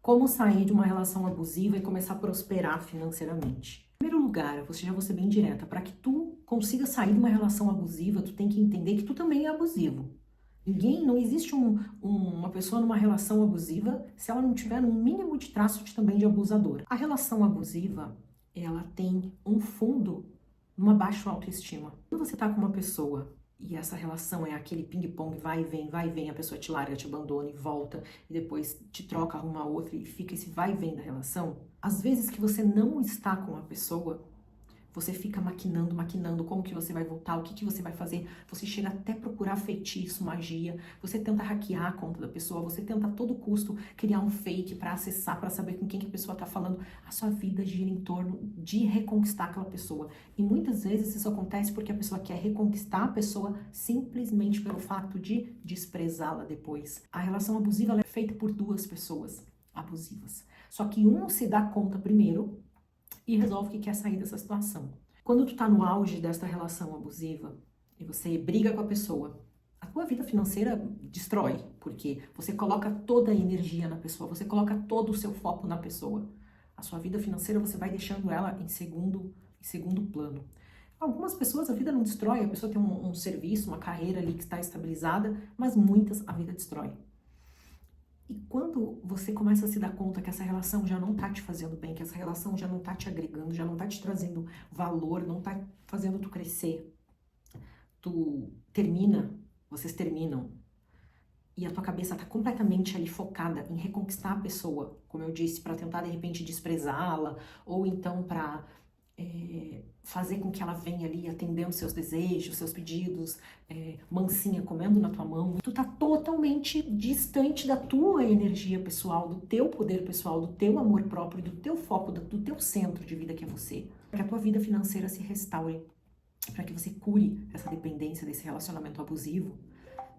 Como sair de uma relação abusiva e começar a prosperar financeiramente? Em primeiro lugar, você já vou ser bem direta, para que tu consiga sair de uma relação abusiva, tu tem que entender que tu também é abusivo. Não existe uma pessoa numa relação abusiva se ela não tiver um mínimo de traço também de abusador. A relação abusiva, ela tem um fundo numa baixa autoestima. Quando você tá com uma pessoa e essa relação é aquele ping-pong, vai e vem, a pessoa te larga, te abandona e volta, e depois te troca, arruma outra e fica esse vai e vem da relação, às vezes que você não está com a pessoa, você fica maquinando como que você vai voltar, o que que você vai fazer. Você chega até procurar feitiço, magia. Você tenta hackear a conta da pessoa. Você tenta a todo custo criar um fake para acessar, para saber com quem que a pessoa tá falando. A sua vida gira em torno de reconquistar aquela pessoa. E muitas vezes isso acontece porque a pessoa quer reconquistar a pessoa simplesmente pelo fato de desprezá-la depois. A relação abusiva ela é feita por duas pessoas abusivas. Só que um se dá conta primeiro e resolve que quer sair dessa situação. Quando tu tá no auge dessa relação abusiva e você briga com a pessoa, a tua vida financeira destrói, porque você coloca toda a energia na pessoa, você coloca todo o seu foco na pessoa. A sua vida financeira você vai deixando ela em segundo plano. Algumas pessoas a vida não destrói, a pessoa tem um serviço, uma carreira ali que está estabilizada, mas muitas a vida destrói. E quando você começa a se dar conta que essa relação já não tá te fazendo bem, que essa relação já não tá te agregando, já não tá te trazendo valor, não tá fazendo tu crescer, vocês terminam, e a tua cabeça tá completamente ali focada em reconquistar a pessoa, como eu disse, para tentar de repente desprezá-la, ou então para fazer com que ela venha ali atendendo seus desejos, seus pedidos, mansinha, comendo na tua mão. Tu tá totalmente distante da tua energia pessoal, do teu poder pessoal, do teu amor próprio, do teu foco, do teu centro de vida que é você. Para que a tua vida financeira se restaure, para que você cure essa dependência desse relacionamento abusivo,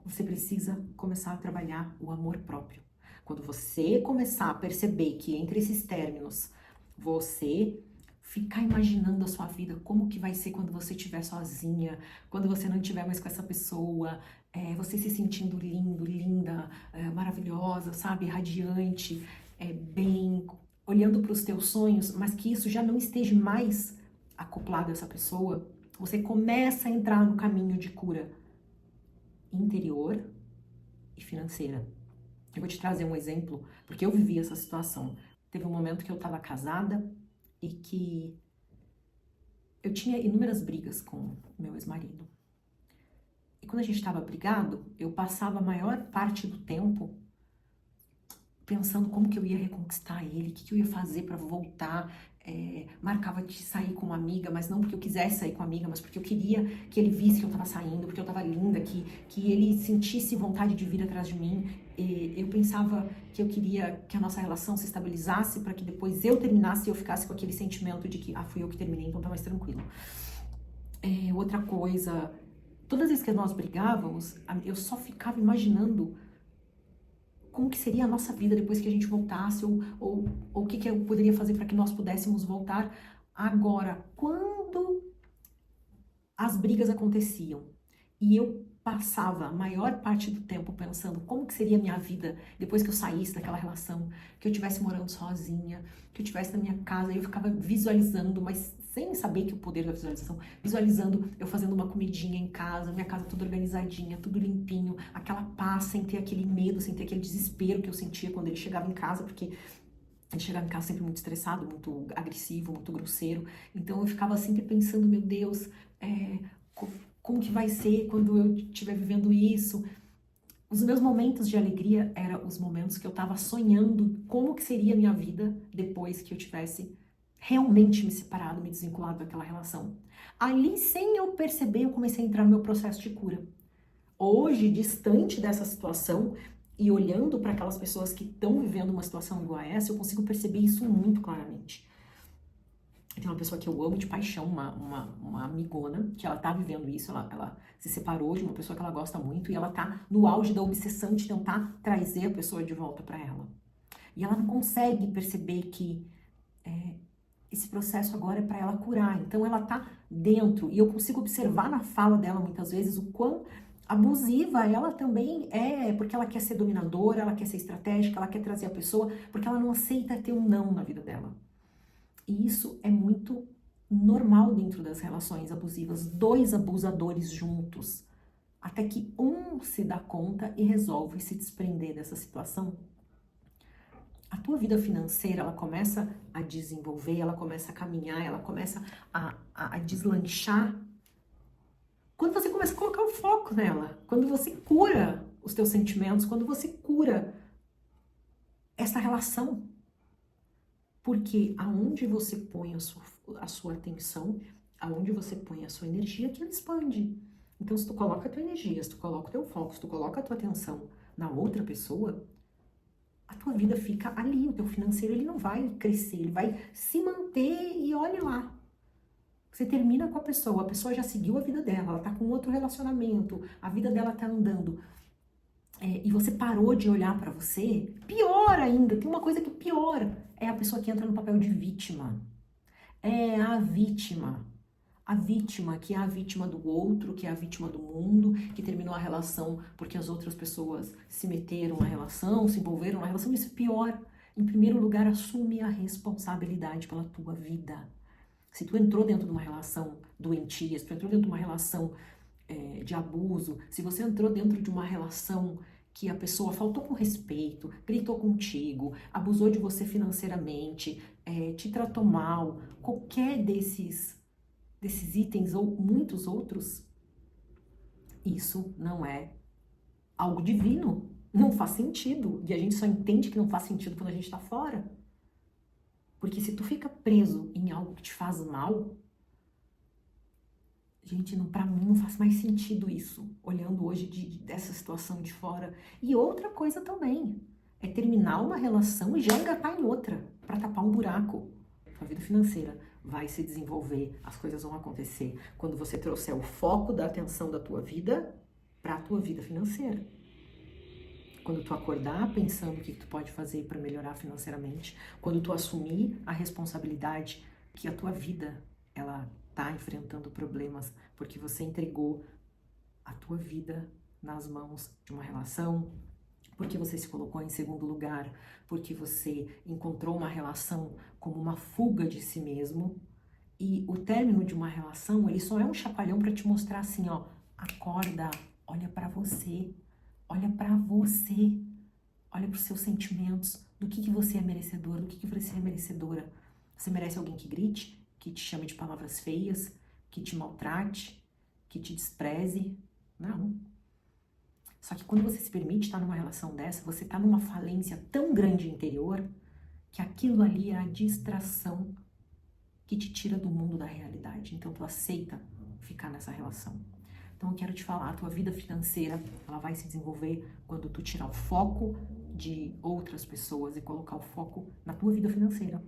você precisa começar a trabalhar o amor próprio. Quando você começar a perceber que entre esses términos, você ficar imaginando a sua vida, como que vai ser quando você estiver sozinha, quando você não estiver mais com essa pessoa, você se sentindo lindo, linda, maravilhosa, sabe, radiante, bem, olhando para os teus sonhos, mas que isso já não esteja mais acoplado a essa pessoa, você começa a entrar no caminho de cura interior e financeira. Eu vou te trazer um exemplo, porque eu vivi essa situação. Teve um momento que eu estava casada e que eu tinha inúmeras brigas com meu ex-marido. E quando a gente estava brigado, eu passava a maior parte do tempo pensando como que eu ia reconquistar ele, o que eu ia fazer para voltar. Marcava de sair com uma amiga, mas não porque eu quisesse sair com uma amiga, mas porque eu queria que ele visse que eu tava saindo, porque eu tava linda, que ele sentisse vontade de vir atrás de mim. Eu pensava que eu queria que a nossa relação se estabilizasse para que depois eu terminasse e eu ficasse com aquele sentimento de que, fui eu que terminei, então tá mais tranquilo. Outra coisa, todas as vezes que nós brigávamos, eu só ficava imaginando como que seria a nossa vida depois que a gente voltasse, ou o que eu poderia fazer para que nós pudéssemos voltar. Agora, quando as brigas aconteciam e eu passava a maior parte do tempo pensando como que seria a minha vida depois que eu saísse daquela relação, que eu estivesse morando sozinha, que eu estivesse na minha casa, eu ficava visualizando, mas sem saber que o poder da visualização, visualizando eu fazendo uma comidinha em casa, minha casa toda organizadinha, tudo limpinho, aquela paz, sem ter aquele medo, sem ter aquele desespero que eu sentia quando ele chegava em casa, porque ele chegava em casa sempre muito estressado, muito agressivo, muito grosseiro. Então eu ficava sempre pensando, meu Deus, como que vai ser quando eu estiver vivendo isso? Os meus momentos de alegria eram os momentos que eu estava sonhando como que seria a minha vida depois que eu tivesse realmente me separado, me desvinculado daquela relação. Ali, sem eu perceber, eu comecei a entrar no meu processo de cura. Hoje, distante dessa situação e olhando para aquelas pessoas que estão vivendo uma situação igual a essa, eu consigo perceber isso muito claramente. Tem uma pessoa que eu amo de paixão, uma amigona, que ela tá vivendo isso, ela se separou de uma pessoa que ela gosta muito e ela tá no auge da obsessão de tentar trazer a pessoa de volta para ela. E ela não consegue perceber que esse processo agora é para ela curar. Então ela tá dentro, e eu consigo observar na fala dela muitas vezes o quão Abusiva, ela também é porque ela quer ser dominadora, ela quer ser estratégica, ela quer trazer a pessoa, porque ela não aceita ter um não na vida dela. E isso é muito normal dentro das relações abusivas, dois abusadores juntos, até que um se dá conta e resolve se desprender dessa situação. A tua vida financeira, ela começa a desenvolver, ela começa a caminhar, ela começa a deslanchar quando você começa a colocar o foco nela, quando você cura os teus sentimentos, quando você cura essa relação. Porque aonde você põe a sua atenção, aonde você põe a sua energia, aquilo expande. Então, se tu coloca a tua energia, se tu coloca o teu foco, se tu coloca a tua atenção na outra pessoa, a tua vida fica ali, o teu financeiro ele não vai crescer, ele vai se manter e olhe lá. Você termina com a pessoa já seguiu a vida dela, ela tá com outro relacionamento, a vida dela tá andando, e você parou de olhar pra você, pior ainda, tem uma coisa que pior, é a pessoa que entra no papel de vítima. É a vítima. A vítima, que é a vítima do outro, que é a vítima do mundo, que terminou a relação porque as outras pessoas se meteram na relação, se envolveram na relação. Isso é pior. Em primeiro lugar, assume a responsabilidade pela tua vida. Se tu entrou dentro de uma relação doentia, se tu entrou dentro de uma relação de abuso, se você entrou dentro de uma relação que a pessoa faltou com respeito, gritou contigo, abusou de você financeiramente, te tratou mal, qualquer desses itens ou muitos outros, isso não é algo divino, não faz sentido. E a gente só entende que não faz sentido quando a gente tá fora. Porque se tu fica preso em algo que te faz mal, gente, pra mim não faz mais sentido isso, olhando hoje dessa situação de fora. E outra coisa também, é terminar uma relação e já engatar em outra, pra tapar um buraco. A vida financeira vai se desenvolver, as coisas vão acontecer quando você trouxer o foco da atenção da tua vida pra tua vida financeira. Quando tu acordar pensando o que tu pode fazer para melhorar financeiramente, quando tu assumir a responsabilidade que a tua vida, ela tá enfrentando problemas porque você entregou a tua vida nas mãos de uma relação, porque você se colocou em segundo lugar, porque você encontrou uma relação como uma fuga de si mesmo, e o término de uma relação, ele só é um chacoalhão para te mostrar assim, ó, acorda, olha para você, olha para você, olha para os seus sentimentos, do que você é merecedor, do que você é merecedora. Você merece alguém que grite, que te chame de palavras feias, que te maltrate, que te despreze? Não. Só que quando você se permite estar numa relação dessa, você está numa falência tão grande interior que aquilo ali é a distração que te tira do mundo da realidade. Então tu aceita ficar nessa relação. Então eu quero te falar, a tua vida financeira, ela vai se desenvolver quando tu tirar o foco de outras pessoas e colocar o foco na tua vida financeira.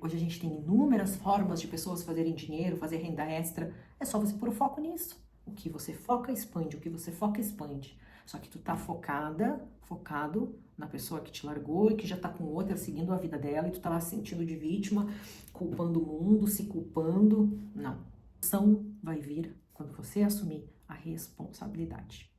Hoje a gente tem inúmeras formas de pessoas fazerem dinheiro, fazer renda extra. É só você pôr o foco nisso. O que você foca, expande. O que você foca, expande. Só que tu tá focado na pessoa que te largou e que já tá com outra, seguindo a vida dela, e tu tá lá se sentindo de vítima, culpando o mundo, se culpando. Não. A ação vai vir quando você assumir a responsabilidade.